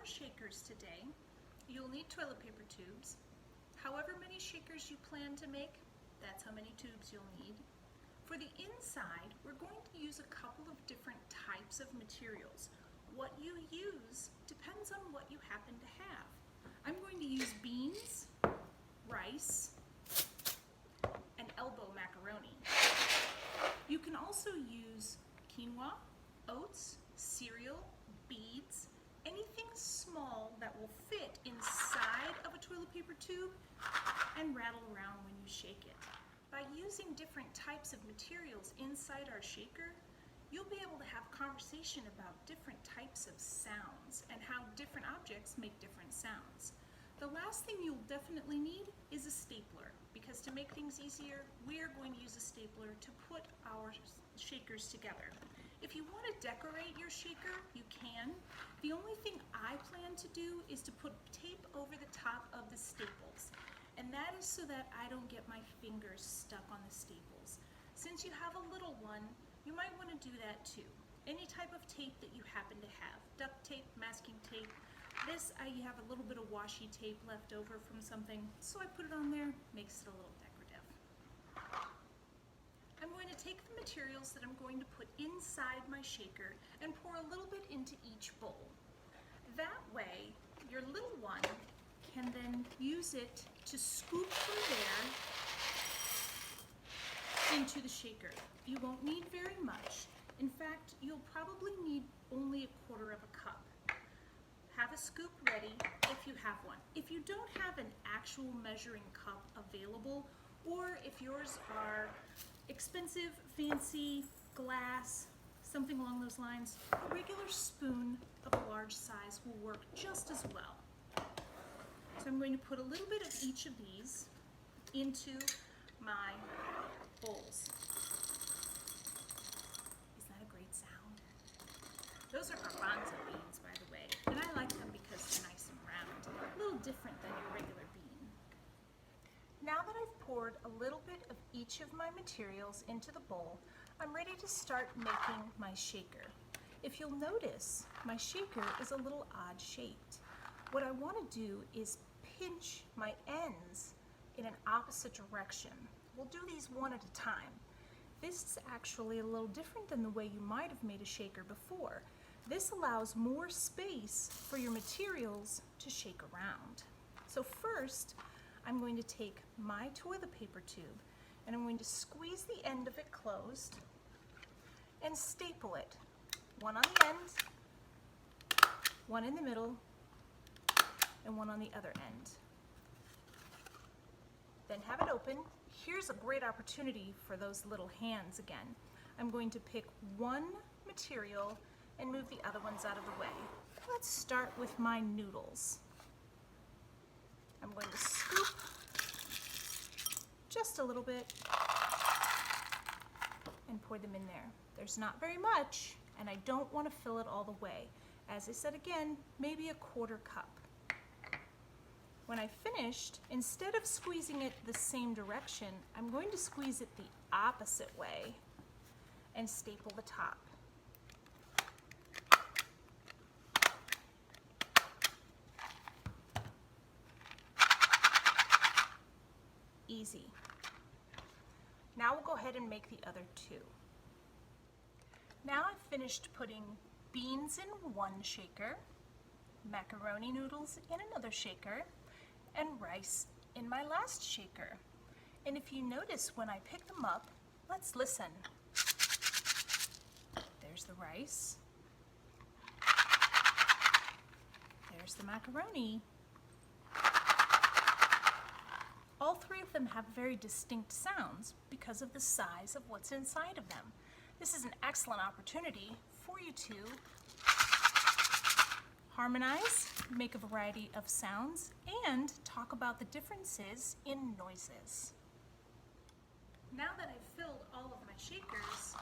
shakers today. You'll need toilet paper tubes. However many shakers you plan to make, that's how many tubes you'll need. For the inside, we're going to use a couple of different types of materials. What you use depends on what you happen to have. I'm going to use beans, rice, and elbow macaroni. You can also use quinoa, oats, cereal, beads, anything small that will fit inside of a toilet paper tube and rattle around when you shake it. By using different types of materials inside our shaker, you'll be able to have conversation about different types of sounds and how different objects make different sounds. The last thing you'll definitely need is a stapler, because to make things easier, we are going to use a stapler to put our shakers together. If you want to decorate your shaker, you can. The only thing I plan to do is to put tape over the top of the staples. And that is so that I don't get my fingers stuck on the staples. Since you have a little one, you might want to do that too. Any type of tape that you happen to have. Duct tape, masking tape. This, I have a little bit of washi tape left over from something, so I put it on there, makes it a little decorative. I'm going to take the materials that I'm going to put inside my shaker and pour a little bit into each bowl. That way, your little one can then use it to scoop from there into the shaker. You won't need very much. In fact, you'll probably need only 1/4 of a cup. Have a scoop ready if you have one. If you don't have an actual measuring cup available, or if yours are expensive, fancy, glass, something along those lines, a regular spoon of a large size will work just as well. So I'm going to put a little bit of each of these into my bowls. Isn't that a great sound? Those are garbanzo beans, by the way, and I like them because they're nice and round, a little different than your regular bean. Now that I've poured a little bit of each of my materials into the bowl, I'm ready to start making my shaker. If you'll notice, my shaker is a little odd shaped. What I want to do is pinch my ends in an opposite direction. We'll do these one at a time. This is actually a little different than the way you might have made a shaker before. This allows more space for your materials to shake around. So first, I'm going to take my toilet paper tube and I'm going to squeeze the end of it closed and staple it. One on the end, one in the middle, and one on the other end. Then have it open. Here's a great opportunity for those little hands again. I'm going to pick one material and move the other ones out of the way. Let's start with my noodles. I'm going to scoop just a little bit and pour them in there. There's not very much, and I don't want to fill it all the way. As I said again, maybe a 1/4 cup. When I finished, instead of squeezing it the same direction, I'm going to squeeze it the opposite way and staple the top. Easy. Now we'll go ahead and make the other two. Now I've finished putting beans in one shaker, macaroni noodles in another shaker, and rice in my last shaker. And if you notice when I pick them up, let's listen. There's the rice. There's the macaroni. All three of them have very distinct sounds because of the size of what's inside of them. This is an excellent opportunity for you to harmonize, make a variety of sounds, and talk about the differences in noises. Now that I've filled all of my shakers,